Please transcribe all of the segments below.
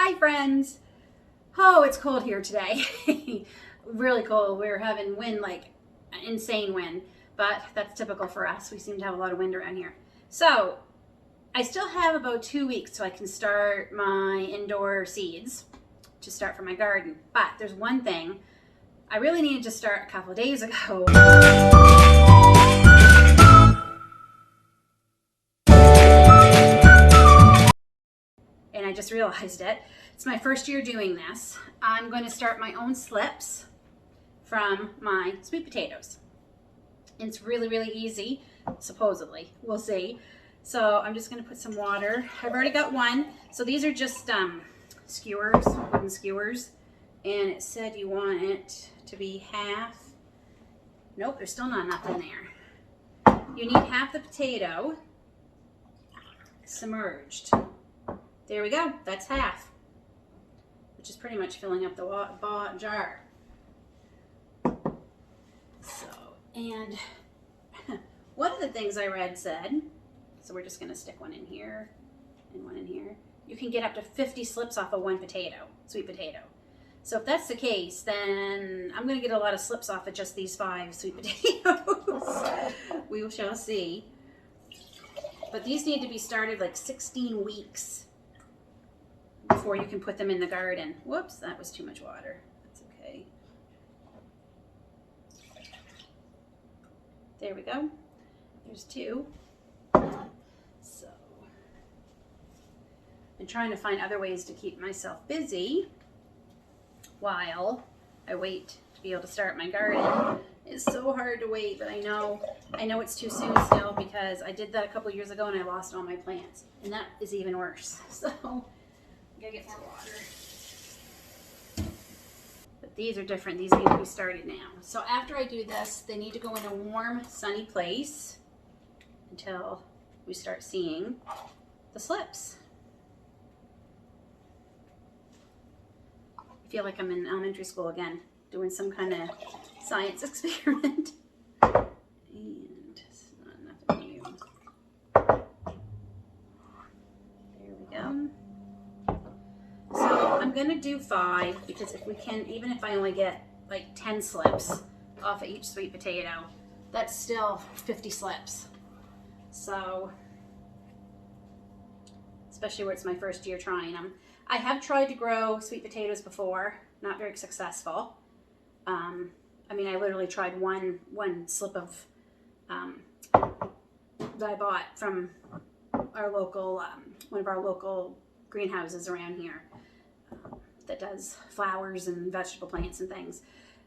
Hi friends! Oh, it's cold here today. Really cold. We're having wind, like insane wind, but that's typical for us. We seem to have a lot of wind around here. So I still have about 2 weeks so I can start my indoor seeds to start for my garden. But there's one thing I really needed to start a couple of days ago. And I just realized it. It's my first year doing this. I'm going to start my own slips from my sweet potatoes. It's really, really easy, supposedly. We'll see. So I'm just going to put some water. I've already got one. So these are just skewers, wooden skewers. And it said you want it to be half. Nope, there's still not enough in there. You need half the potato submerged. There we go, that's half, which is pretty much filling up the jar. So, and one of the things I read said, so we're just gonna stick one in here and one in here. You can get up to 50 slips off of one potato, sweet potato. So if that's the case, then I'm gonna get a lot of slips off of just these 5 sweet potatoes. We shall see. But these need to be started like 16 weeks before you can put them in the garden. Whoops, that was too much water. That's okay. There we go. There's 2. So, I'm trying to find other ways to keep myself busy while I wait to be able to start my garden. It's so hard to wait, but I know it's too soon still because I did that a couple years ago and I lost all my plants, and that is even worse. So gotta get more water. But these are different. These need to be started now. So after I do this, they need to go in a warm, sunny place until we start seeing the slips. I feel like I'm in elementary school again, doing some kind of science experiment. And it's not nothing new. There we go. So I'm gonna do 5 because if we can, even if I only get like 10 slips off of each sweet potato, that's still 50 slips. So, especially where it's my first year trying them. I have tried to grow sweet potatoes before, not very successful. I mean, I literally tried one slip of that I bought from our local, one of our local greenhouses around here that does flowers and vegetable plants and things.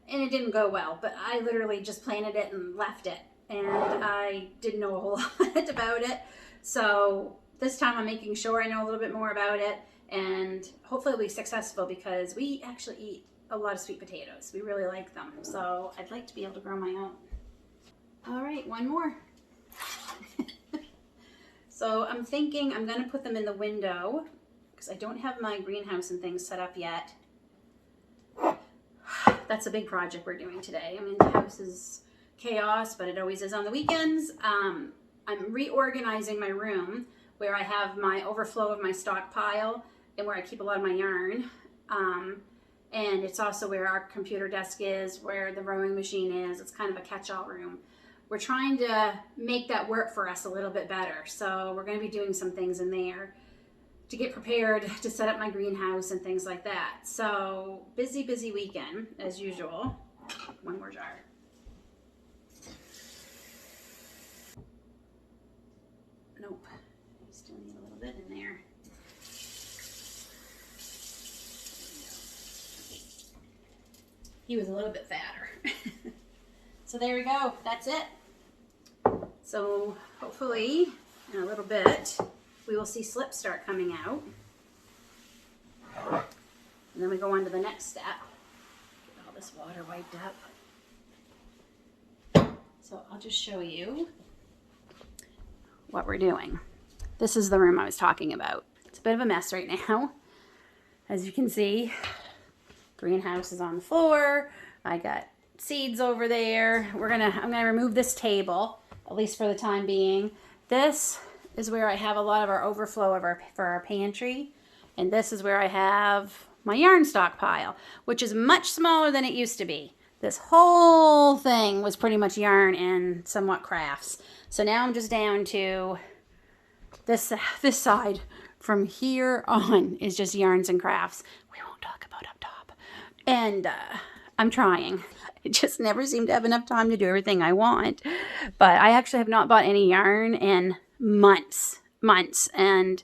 And it didn't go well, but I literally just planted it and left it. And I didn't know a whole lot about it. So this time I'm making sure I know a little bit more about it, and hopefully it'll be successful because we actually eat a lot of sweet potatoes. We really like them. So I'd like to be able to grow my own. All right, one more. So I'm thinking I'm gonna put them in the window because I don't have my greenhouse and things set up yet. That's a big project we're doing today. I mean, the house is chaos, but it always is on the weekends. I'm reorganizing my room where I have my overflow of my stockpile and where I keep a lot of my yarn. And it's also where our computer desk is, where the rowing machine is. It's kind of a catch-all room. We're trying to make that work for us a little bit better. So we're going to be doing some things in there to get prepared to set up my greenhouse and things like that. So busy, busy weekend as usual. One more jar. Nope, I still need a little bit in there. He was a little bit fatter. So there we go, that's it. So hopefully in a little bit we will see slips start coming out. And then we go on to the next step. Get all this water wiped up. So I'll just show you what we're doing. This is the room I was talking about. It's a bit of a mess right now. As you can see, greenhouse is on the floor. I got seeds over there. I'm gonna remove this table, at least for the time being. This is where I have a lot of our overflow for our pantry. And this is where I have my yarn stockpile, which is much smaller than it used to be. This whole thing was pretty much yarn and somewhat crafts. So now I'm just down to this side. From here on is just yarns and crafts. We won't talk about up top. And I'm trying. I just never seem to have enough time to do everything I want. But I actually have not bought any yarn in months. And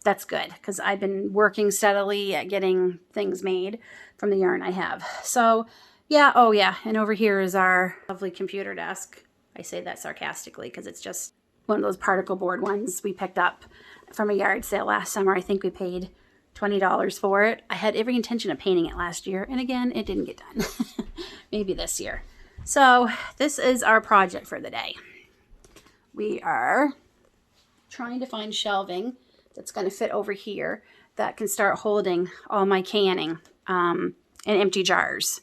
that's good because I've been working steadily at getting things made from the yarn I have. So yeah, oh yeah, and over here is our lovely computer desk. I say that sarcastically because it's just one of those particle board ones we picked up from a yard sale last summer. I think we paid $20 for it. I had every intention of painting it last year, and again, it didn't get done. Maybe this year. So this is our project for the day. We are trying to find shelving that's going to fit over here that can start holding all my canning in empty jars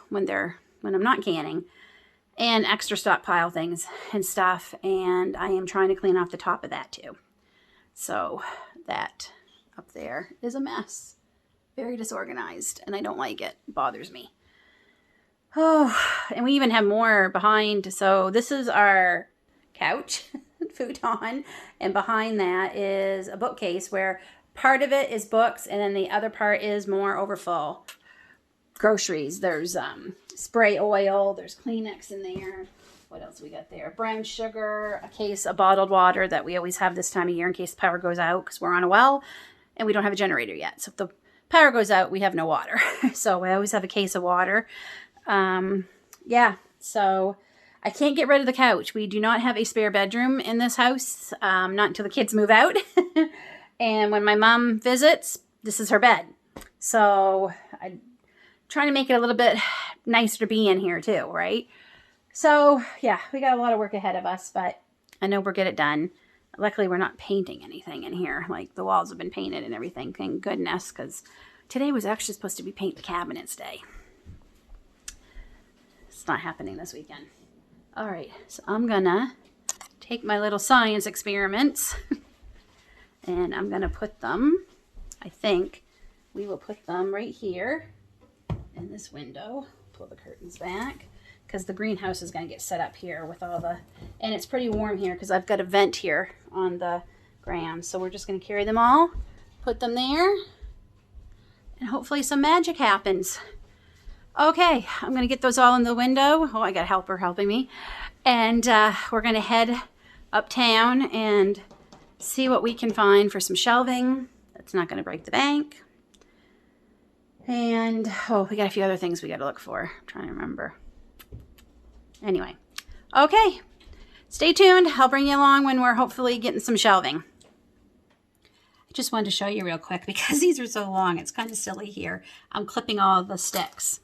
when I'm not canning, and extra stockpile things and stuff. And I am trying to clean off the top of that too. So that up there is a mess, very disorganized, and I don't like it. It bothers me. Oh, and we even have more behind. So this is our couch futon, and behind that is a bookcase where part of it is books and then the other part is more overfull groceries. There's spray oil, there's Kleenex in there. What else we got there? Brown sugar, a case of bottled water that we always have this time of year in case the power goes out because we're on a well and we don't have a generator yet. So if the power goes out, we have no water. So I always have a case of water. Yeah, so I can't get rid of the couch. We do not have a spare bedroom in this house, not until the kids move out. And when my mom visits, this is her bed. So I'm trying to make it a little bit nicer to be in here too, right? So yeah, we got a lot of work ahead of us, but I know we'll get it done. Luckily, we're not painting anything in here. Like the walls have been painted and everything, thank goodness, because today was actually supposed to be paint the cabinets day. It's not happening this weekend. All right, so I'm gonna take my little science experiments and I'm gonna put them, I think we will put them right here in this window. Pull the curtains back because the greenhouse is gonna get set up here with all the, and it's pretty warm here because I've got a vent here on the ground. So we're just gonna carry them all, put them there, and hopefully some magic happens. Okay, I'm gonna get those all in the window. Oh, I got a helper helping me. And we're gonna head uptown and see what we can find for some shelving that's not gonna break the bank. And, oh, we got a few other things we gotta look for. I'm trying to remember. Anyway, okay, stay tuned. I'll bring you along when we're hopefully getting some shelving. I just wanted to show you real quick because these are so long. It's kind of silly here. I'm clipping all of the sticks.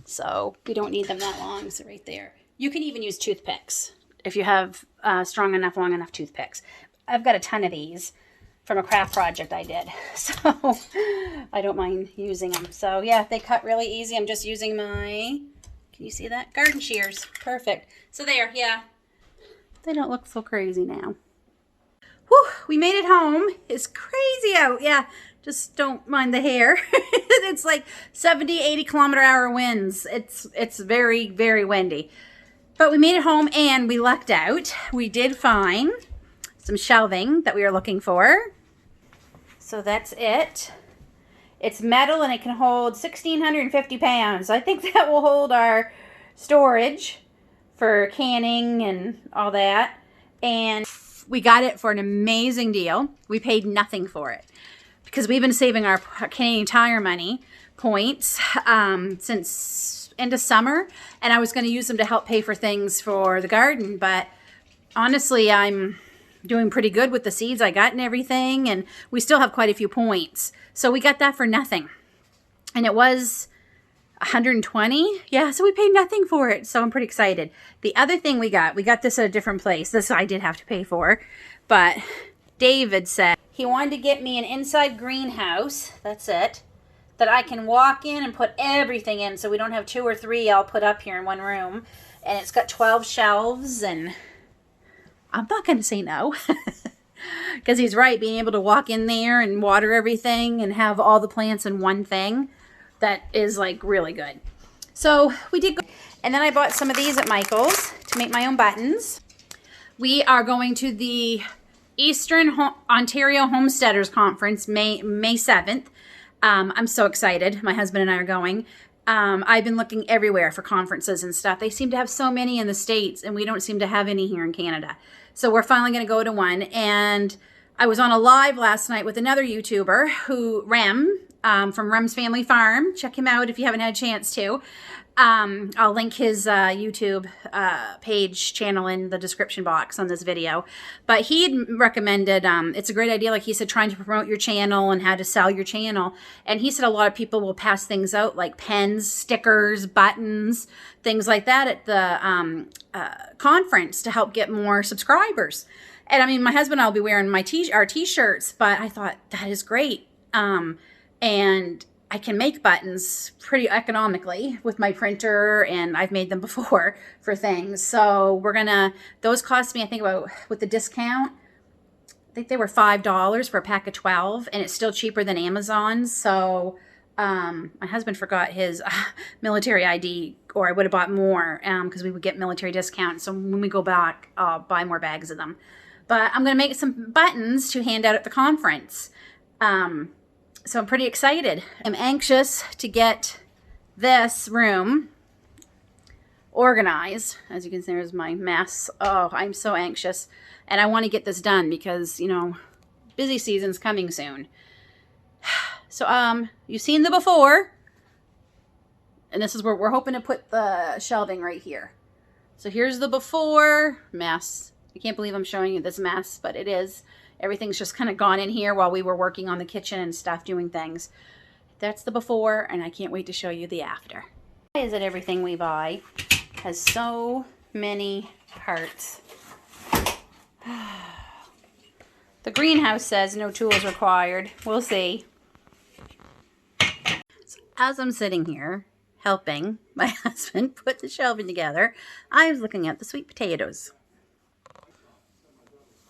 So we don't need them that long, so right there. You can even use toothpicks if you have strong enough, long enough toothpicks. I've got a ton of these from a craft project I did, so I don't mind using them. So yeah, they cut really easy. I'm just using my, can you see that? Garden shears, perfect. So there, yeah, they don't look so crazy now. Whew, we made it home. It's crazy out, yeah. Just don't mind the hair. It's like 70, 80 kilometer-hour winds. It's very, very windy. But we made it home and we lucked out. We did find some shelving that we were looking for. So that's it. It's metal and it can hold 1,650 pounds. I think that will hold our storage for canning and all that. And we got it for an amazing deal. We paid nothing for it, because we've been saving our Canadian Tire money points since end of summer, and I was going to use them to help pay for things for the garden, but honestly, I'm doing pretty good with the seeds I got and everything, and we still have quite a few points. So we got that for nothing, and it was 120. Yeah, so we paid nothing for it, so I'm pretty excited. The other thing we got this at a different place. This I did have to pay for, but David said he wanted to get me an inside greenhouse, that's it, that I can walk in and put everything in so we don't have 2 or 3 all put up here in one room. And it's got 12 shelves, and I'm not going to say no. Because he's right, being able to walk in there and water everything and have all the plants in one thing, that is like really good. So we did go, and then I bought some of these at Michael's to make my own buttons. We are going to the Eastern Ontario Homesteaders Conference May 7th. I'm so excited. My husband and I are going. I've been looking everywhere for conferences and stuff. They seem to have so many in the States, and we don't seem to have any here in Canada. So we're finally going to go to one. And I was on a live last night with another YouTuber, Rem, from Rem's Family Farm. Check him out if you haven't had a chance to. I'll link his YouTube page channel in the description box on this video. But he recommended, it's a great idea, like he said, trying to promote your channel and how to sell your channel. And he said a lot of people will pass things out like pens, stickers, buttons, things like that at the conference to help get more subscribers. And I mean, my husband and I will be wearing our t-shirts, but I thought that is great. And I can make buttons pretty economically with my printer, and I've made them before for things. So those cost me, I think about, with the discount, I think they were $5 for a pack of 12, and it's still cheaper than Amazon. So my husband forgot his military ID, or I would have bought more because we would get military discounts. So when we go back, I'll buy more bags of them. But I'm going to make some buttons to hand out at the conference. So I'm pretty excited. I'm anxious to get this room organized. As you can see, there's my mess. Oh, I'm so anxious. And I want to get this done because, you know, busy season's coming soon. So, you've seen the before. And this is where we're hoping to put the shelving right here. So here's the before mess. I can't believe I'm showing you this mess, but it is. Everything's just kind of gone in here while we were working on the kitchen and stuff, doing things. That's the before, and I can't wait to show you the after. Why is it everything we buy has so many parts? The greenhouse says no tools required. We'll see. So as I'm sitting here helping my husband put the shelving together, I was looking at the sweet potatoes.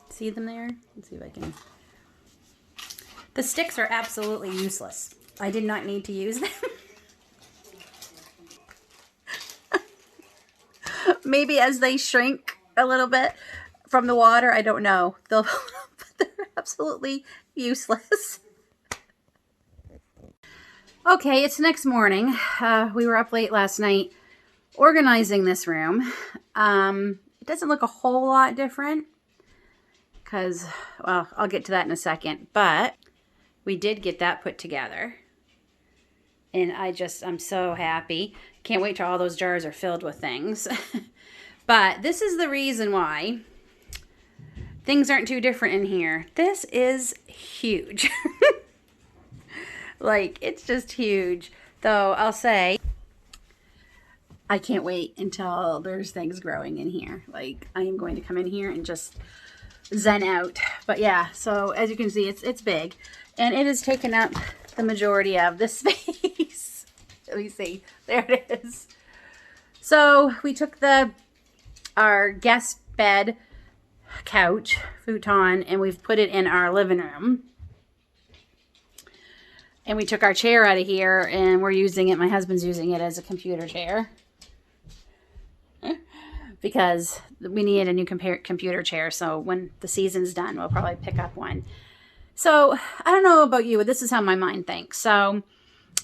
See them there? Let's see if I can. The sticks are absolutely useless. I did not need to use them. Maybe as they shrink a little bit from the water, I don't know. But they're absolutely useless. Okay, it's next morning. We were up late last night organizing this room. It doesn't look a whole lot different, because, well, I'll get to that in a second, but we did get that put together, and I'm so happy. Can't wait till all those jars are filled with things. But this is the reason why things aren't too different in here. This is huge. Like, it's just huge. Though, I'll say, I can't wait until there's things growing in here. Like, I am going to come in here and just zen out. But yeah, so as you can see, it's big, and it has taken up the majority of the space. Let me see, there it is. So we took our guest bed couch futon, and we've put it in our living room, and we took our chair out of here, and we're using it, my husband's using it as a computer chair, because we need a new computer chair. So when the season's done, we'll probably pick up one. So I don't know about you, but this is how my mind thinks. So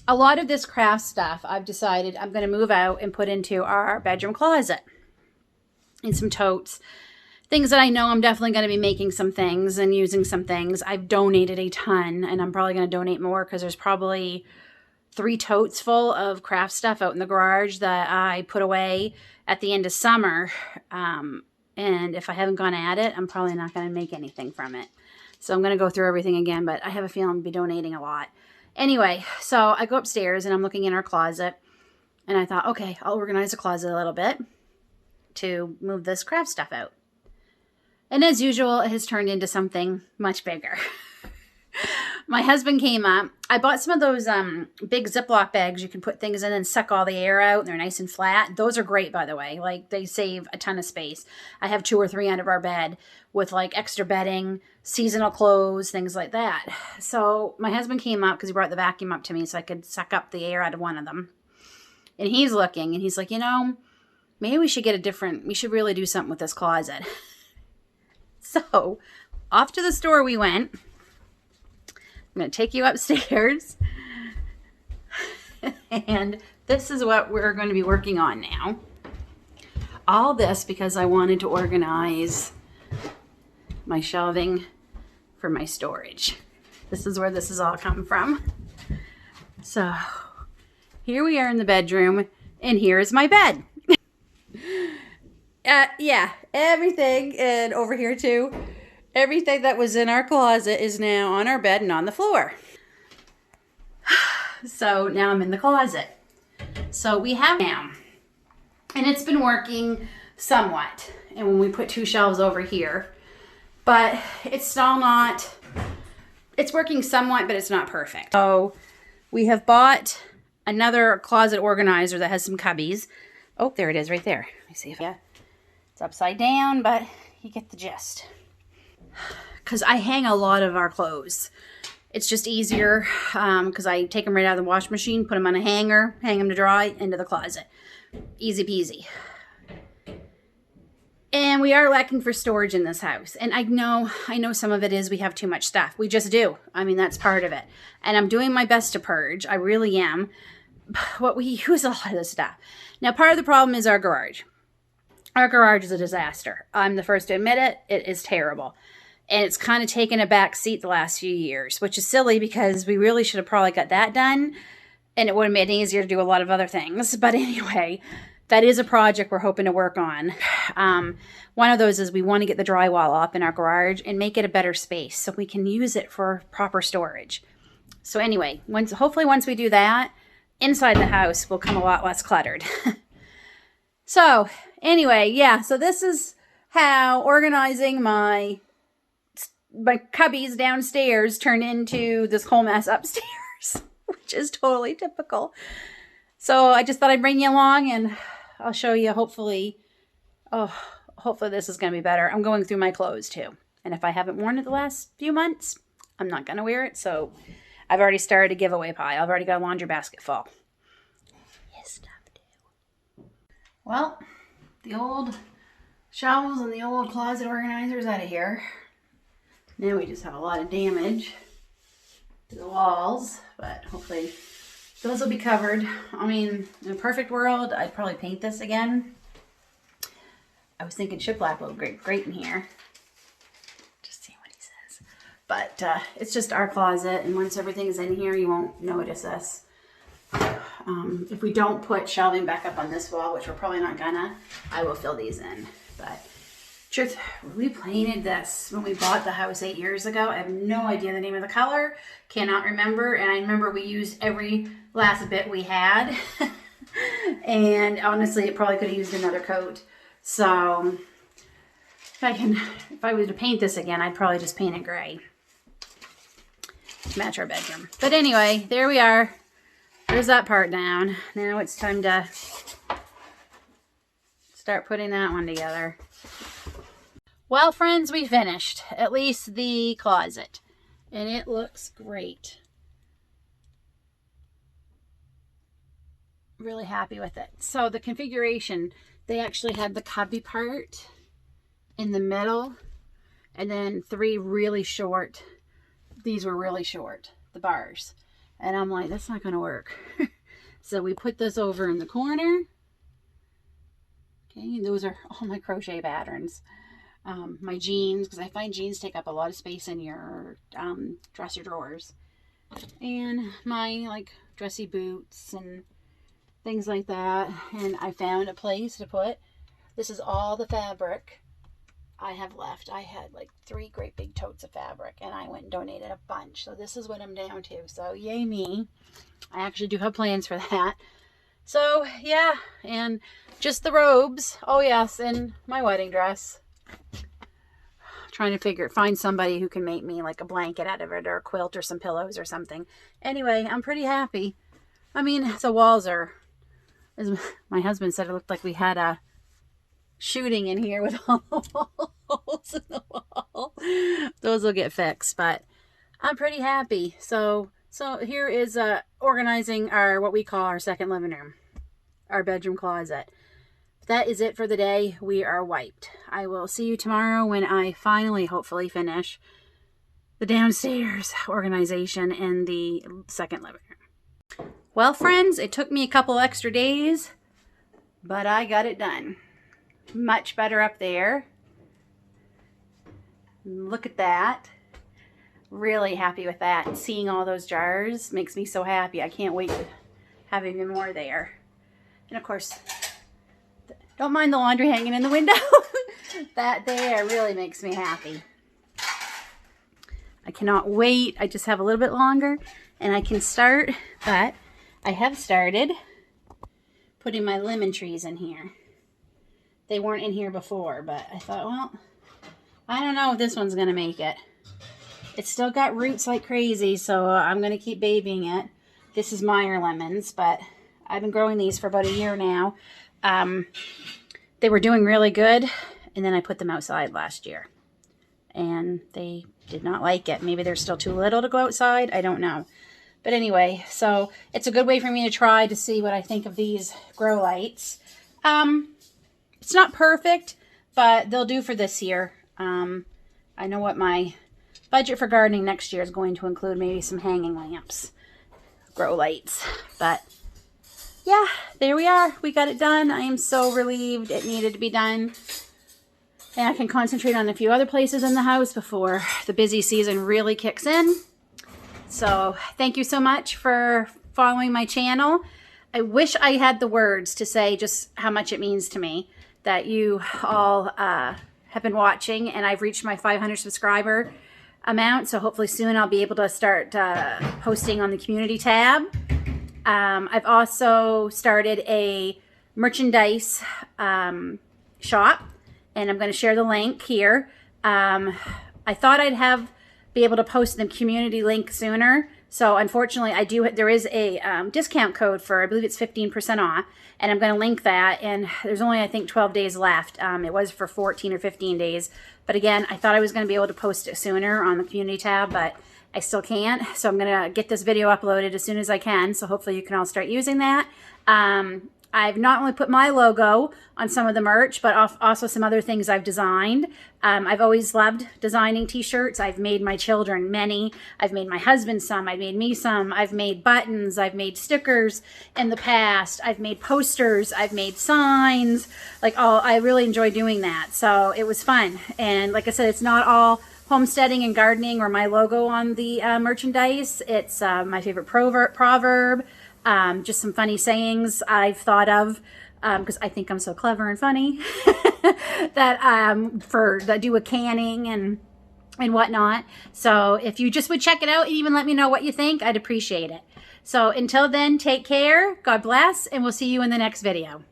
a lot of this craft stuff, I've decided I'm going to move out and put into our bedroom closet. And some totes. Things that I know I'm definitely going to be making some things and using some things. I've donated a ton, and I'm probably going to donate more because there's probably 3 totes full of craft stuff out in the garage that I put away at the end of summer. And if I haven't gone at it, I'm probably not going to make anything from it. So I'm going to go through everything again, but I have a feeling I'll be donating a lot. Anyway, so I go upstairs and I'm looking in our closet, and I thought, okay, I'll organize the closet a little bit to move this craft stuff out. And as usual, it has turned into something much bigger. My husband came up. I bought some of those big Ziploc bags you can put things in and suck all the air out. And they're nice and flat. Those are great, by the way. Like, they save a ton of space. I have 2 or 3 under our bed with like extra bedding, seasonal clothes, things like that. So my husband came up because he brought the vacuum up to me so I could suck up the air out of one of them. And he's looking and he's like, you know, maybe we should we should really do something with this closet. So off to the store we went. I'm going to take you upstairs. And this is what we're going to be working on now. All this because I wanted to organize my shelving for my storage. This is where this has all come from. So here we are in the bedroom, and here is my bed. Yeah, everything, and over here too. Everything that was in our closet is now on our bed and on the floor. So now I'm in the closet. So we have now, and it's been working somewhat. And when we put 2 shelves over here, but it's still not, it's working somewhat, but it's not perfect. So we have bought another closet organizer that has some cubbies. Oh, there it is right there. Let me see if it's upside down, but you get the gist. Because I hang a lot of our clothes. It's just easier because I take them right out of the washing machine, put them on a hanger, hang them to dry, into the closet. Easy peasy. And we are lacking for storage in this house. And I know some of it is we have too much stuff. We just do. I mean, that's part of it. And I'm doing my best to purge. I really am. But we use a lot of this stuff. Now, part of the problem is our garage. Our garage is a disaster. I'm the first to admit it. It is terrible. And it's kind of taken a back seat the last few years, which is silly because we really should have probably got that done. And it would have made it easier to do a lot of other things. But anyway, that is a project we're hoping to work on. One of those is we want to get the drywall up in our garage and make it a better space so we can use it for proper storage. So anyway, hopefully once we do that, inside the house will come a lot less cluttered. So anyway, yeah, so this is how organizing my cubbies downstairs turned into this whole mess upstairs, which is totally typical. So I just thought I'd bring you along and I'll show you hopefully this is going to be better. I'm going through my clothes too. And if I haven't worn it the last few months, I'm not going to wear it. So I've already started a giveaway pile. I've already got a laundry basket full. Yes, stuff too. Well, the old shelves and the old closet organizers out of here. Now we just have a lot of damage to the walls, but hopefully those will be covered. I mean, in a perfect world, I'd probably paint this again. I was thinking shiplap would look great in here. Just see what he says. But it's just our closet, and once everything's in here, you won't notice this. If we don't put shelving back up on this wall, which we're probably not gonna, I will fill these in. But truth, we painted this when we bought the house 8 years ago. I have no idea the name of the color, cannot remember, and I remember we used every last bit we had. And honestly, it probably could have used another coat. So if I were to paint this again, I'd probably just paint it gray to match our bedroom. But anyway, there we are. There's that part down. Now it's time to start putting that one together. Well, friends, we finished, at least the closet, and it looks great. Really happy with it. So the configuration, they actually had the cubby part in the middle, and then 3 really short. These were really short, the bars. And I'm like, that's not going to work. So we put this over in the corner. Okay, those are all my crochet patterns. My jeans, because I find jeans take up a lot of space in your dresser drawers. And my like dressy boots and things like that. And I found a place to put. This is all the fabric I have left. I had like 3 great big totes of fabric, and I went and donated a bunch. So this is what I'm down to. So yay me. I actually do have plans for that. So yeah, and just the robes. Oh yes, and my wedding dress. trying to find somebody who can make me like a blanket out of it or a quilt or some pillows or something. Anyway, I'm pretty happy. I mean, the walls are, as my husband said, it looked like we had a shooting in here with all the holes in the wall. Those will get fixed, but I'm pretty happy. So here is organizing our, what we call our second living room, our bedroom closet. That is it for the day. We are wiped. I will see you tomorrow when I finally, hopefully, finish the downstairs organization in the second living room. Well, friends, it took me a couple extra days, but I got it done. Much better up there. Look at that. Really happy with that. And seeing all those jars makes me so happy. I can't wait to have even more there. And of course, don't mind the laundry hanging in the window. That there really makes me happy. I cannot wait. I just have a little bit longer and I can start, but I have started putting my lemon trees in here. They weren't in here before, but I thought, well, I don't know if this one's going to make it. It's still got roots like crazy, so I'm going to keep babying it. This is Meyer lemons, but I've been growing these for about a year now. They were doing really good, and then I put them outside last year. And they did not like it. Maybe they're still too little to go outside. I don't know. But anyway, so it's a good way for me to try to see what I think of these grow lights. It's not perfect, but they'll do for this year. I know what my budget for gardening next year is going to include, maybe some hanging lamps, grow lights. But yeah, there we are. We got it done. I am so relieved it needed to be done. And I can concentrate on a few other places in the house before the busy season really kicks in. So thank you so much for following my channel. I wish I had the words to say just how much it means to me that you all have been watching, and I've reached my 500 subscriber amount. So hopefully soon I'll be able to start posting on the community tab. I've also started a merchandise shop, and I'm going to share the link here. I thought I'd be able to post the community link sooner. So unfortunately, there is a discount code for, I believe it's 15% off, and I'm going to link that. And there's only, I think, 12 days left. It was for 14 or 15 days. But again, I thought I was going to be able to post it sooner on the community tab, but I still can't. So I'm going to get this video uploaded as soon as I can. So hopefully you can all start using that. I've not only put my logo on some of the merch, but also some other things I've designed. I've always loved designing t-shirts. I've made my children many. I've made my husband some. I've made me some. I've made buttons. I've made stickers in the past. I've made posters. I've made signs. I really enjoy doing that. So it was fun. And like I said, it's not all homesteading and gardening or my logo on the merchandise. It's my favorite proverb. Just some funny sayings I've thought of because I think I'm so clever and funny that do with canning and whatnot. So if you just would check it out and even let me know what you think, I'd appreciate it. So until then, take care, God bless, and we'll see you in the next video.